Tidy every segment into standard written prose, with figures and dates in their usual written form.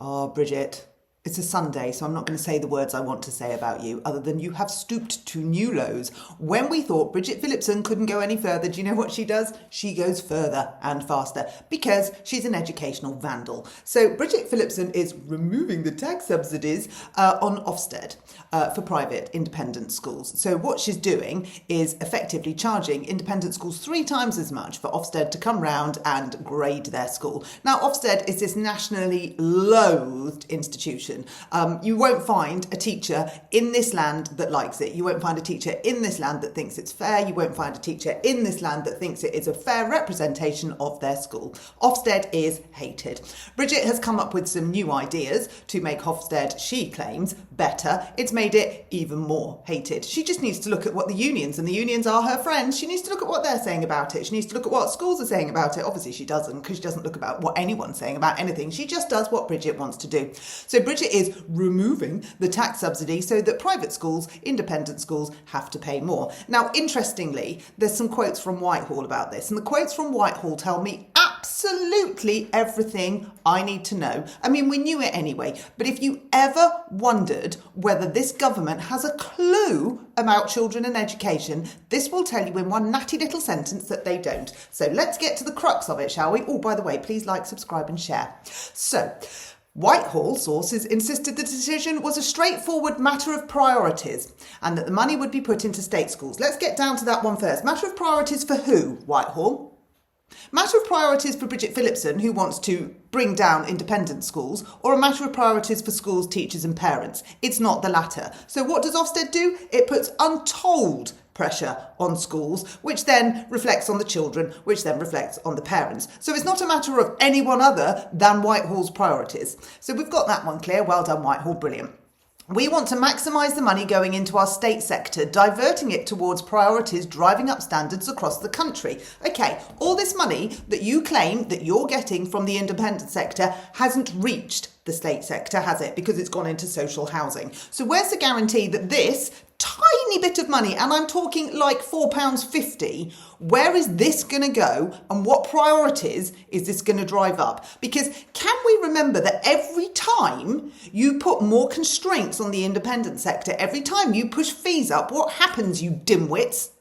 Oh, Bridget, it's a Sunday, so I'm not going to say the words I want to say about you, other than you have stooped to new lows. When we thought Bridget Phillipson couldn't go any further, do you know what she does? She goes further and faster, because she's an educational vandal. So Bridget Phillipson is removing the tax subsidies on Ofsted for private independent schools. So what she's doing is effectively charging independent schools 3 times as much for Ofsted to come round and grade their school. Now, Ofsted is this nationally loathed institution. You won't find a teacher in this land that likes it. You won't find a teacher in this land that thinks it's fair. You won't find a teacher in this land that thinks it is a fair representation of their school. Ofsted is hated. Bridget has come up with some new ideas to make Ofsted, she claims, better. It's made it even more hated. She just needs to look at what the unions, and the unions are her friends, she needs to look at what they're saying about it. She needs to look at what schools are saying about it. Obviously she doesn't, because she doesn't look about what anyone's saying about anything. She just does what Bridget wants to do. So Bridget is removing the tax subsidy so that private schools, independent schools, have to pay more. Now, interestingly, there's some quotes from Whitehall about this, and the quotes from Whitehall tell me absolutely everything I need to know. I mean, we knew it anyway, but if you ever wondered whether this government has a clue about children and education, this will tell you in one natty little sentence that they don't. So let's get to the crux of it, shall we? Oh, by the way, please like, subscribe and share. So, Whitehall sources insisted the decision was a straightforward matter of priorities and that the money would be put into state schools. Let's get down to that one first. Matter of priorities for who, Whitehall? Matter of priorities for Bridget Phillipson, who wants to bring down independent schools, or a matter of priorities for schools, teachers and parents? It's not the latter. So what does Ofsted do? It puts untold pressure on schools, which then reflects on the children, which then reflects on the parents. So it's not a matter of anyone other than Whitehall's priorities. So we've got that one clear. Well done, Whitehall. Brilliant. We want to maximise the money going into our state sector, diverting it towards priorities driving up standards across the country. Okay, all this money that you claim that you're getting from the independent sector hasn't reached the state sector, has it? Because it's gone into social housing. So where's the guarantee that this tiny bit of money, and I'm talking like £4.50, where is this going to go and what priorities is this going to drive up? Because can we remember that every time you put more constraints on the independent sector, every time you push fees up, what happens, you dimwits?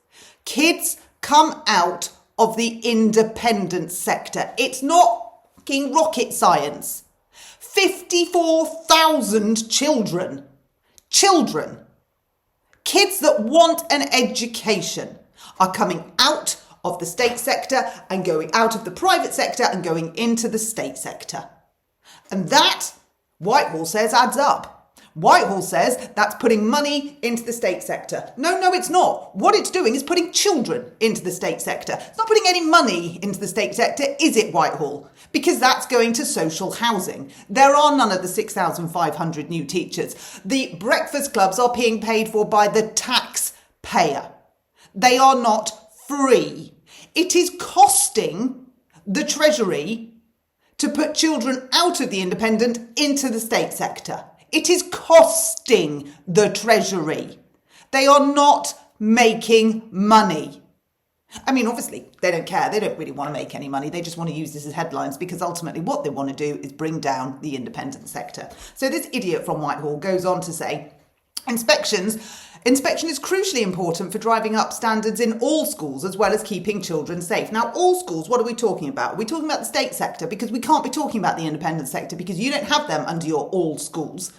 Kids come out of the independent sector. It's not fucking rocket science. 54,000 children, kids that want an education, are coming out of the state sector and going out of the private sector and going into the state sector. And that, Whitehall says, adds up. Whitehall says that's putting money into the state sector. No, it's not. What it's doing is putting children into the state sector. It's not putting any money into the state sector, is it, Whitehall? Because that's going to social housing. There are none of the 6,500 new teachers. The breakfast clubs are being paid for by the taxpayer. They are not free. It is costing the Treasury to put children out of the independent into the state sector. It is costing the Treasury. They are not making money. I mean, obviously, they don't care. They don't really want to make any money. They just want to use this as headlines because ultimately what they want to do is bring down the independent sector. So this idiot from Whitehall goes on to say, Inspection is crucially important for driving up standards in all schools as well as keeping children safe. Now, all schools, what are we talking about? Are we talking about the state sector? Because we can't be talking about the independent sector because you don't have them under your all schools.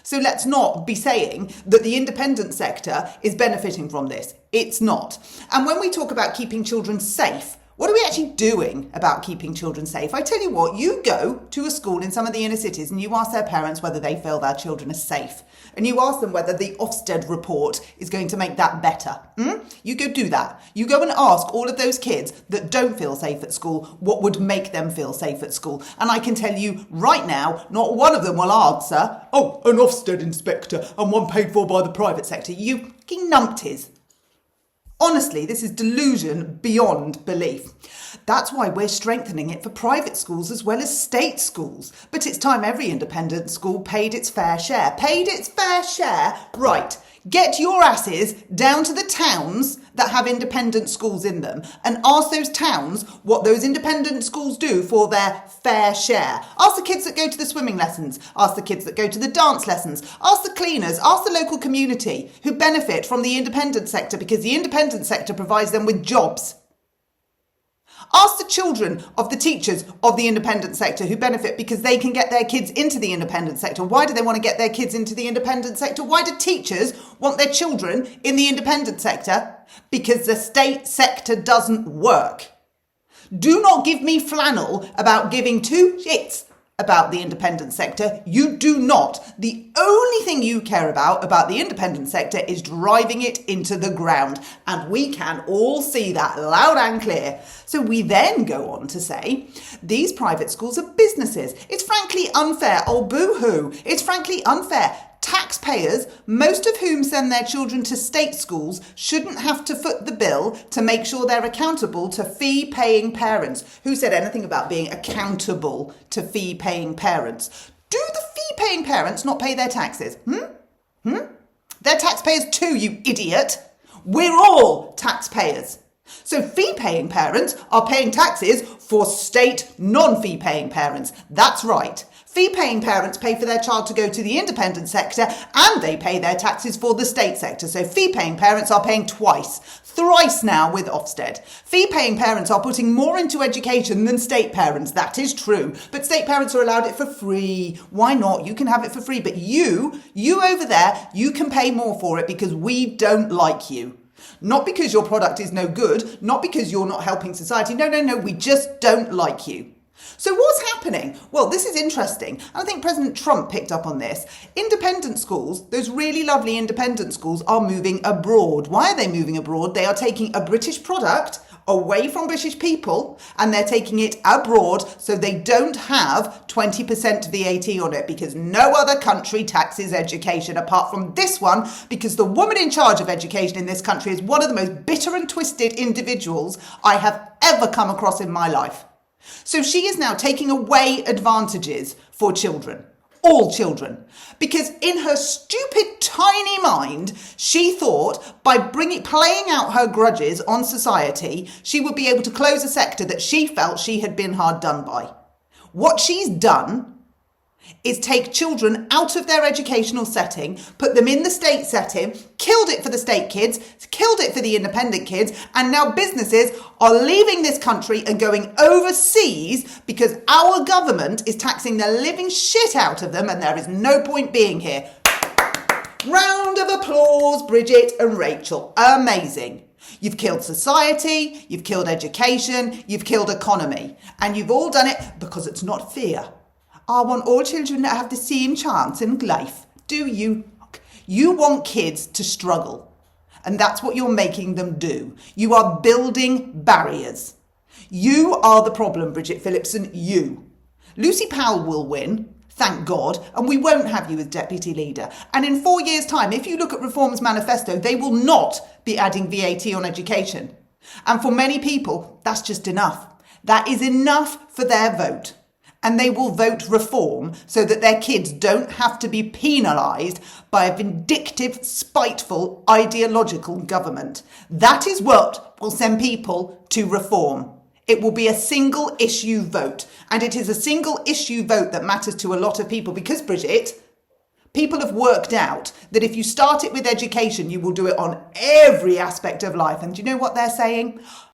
So let's not be saying that the independent sector is benefiting from this. It's not. And when we talk about keeping children safe, what are we actually doing about keeping children safe? I tell you what, you go to a school in some of the inner cities and you ask their parents whether they feel their children are safe. And you ask them whether the Ofsted report is going to make that better. You go do that. You go and ask all of those kids that don't feel safe at school what would make them feel safe at school. And I can tell you right now, not one of them will answer, oh, an Ofsted inspector and one paid for by the private sector. You fucking numpties. Honestly, this is delusion beyond belief. That's why we're strengthening it for private schools as well as state schools. But it's time every independent school paid its fair share. Paid its fair share? Right. Get your asses down to the towns that have independent schools in them and ask those towns what those independent schools do for their fair share. Ask the kids that go to the swimming lessons, ask the kids that go to the dance lessons, ask the cleaners, ask the local community who benefit from the independent sector because the independent sector provides them with jobs. Ask the children of the teachers of the independent sector who benefit because they can get their kids into the independent sector. Why do they want to get their kids into the independent sector? Why do teachers want their children in the independent sector? Because the state sector doesn't work. Do not give me flannel about giving two shits about the independent sector. You do not. The only thing you care about the independent sector is driving it into the ground. And we can all see that loud and clear. So we then go on to say, these private schools are businesses. It's frankly unfair. Oh, boo-hoo. It's frankly unfair. Taxpayers, most of whom send their children to state schools, shouldn't have to foot the bill to make sure they're accountable to fee-paying parents. Who said anything about being accountable to fee-paying parents? Do the fee-paying parents not pay their taxes? They're taxpayers too, you idiot. We're all taxpayers. So fee-paying parents are paying taxes for state non-fee-paying parents. That's right. Fee-paying parents pay for their child to go to the independent sector and they pay their taxes for the state sector. So fee-paying parents are paying twice, thrice now with Ofsted. Fee-paying parents are putting more into education than state parents. That is true. But state parents are allowed it for free. Why not? You can have it for free. But you over there, you can pay more for it because we don't like you. Not because your product is no good, not because you're not helping society. No, we just don't like you. So what's happening? Well, this is interesting. I think President Trump picked up on this. Independent schools, those really lovely independent schools, are moving abroad. Why are they moving abroad? They are taking a British product away from British people and they're taking it abroad so they don't have 20% VAT on it because no other country taxes education apart from this one because the woman in charge of education in this country is one of the most bitter and twisted individuals I have ever come across in my life. So she is now taking away advantages for children, all children, because in her stupid tiny mind, she thought by playing out her grudges on society, she would be able to close a sector that she felt she had been hard done by. What she's done is take children out of their educational setting, put them in the state setting, killed it for the state kids, killed it for the independent kids, and now businesses are leaving this country and going overseas because our government is taxing the living shit out of them and there is no point being here. Round of applause, Bridget and Rachel. Amazing. You've killed society, you've killed education, you've killed economy, and you've all done it because it's not fair. I want all children to have the same chance in life. Do you? You want kids to struggle. And that's what you're making them do. You are building barriers. You are the problem, Bridget Phillipson. You. Lucy Powell will win, thank God, and we won't have you as deputy leader. And in 4 years' time, if you look at Reform's manifesto, they will not be adding VAT on education. And for many people, that's just enough. That is enough for their vote. And they will vote Reform so that their kids don't have to be penalised by a vindictive, spiteful, ideological government. That is what will send people to Reform. It will be a single issue vote. And it is a single issue vote that matters to a lot of people because, Bridget, people have worked out that if you start it with education, you will do it on every aspect of life. And do you know what they're saying?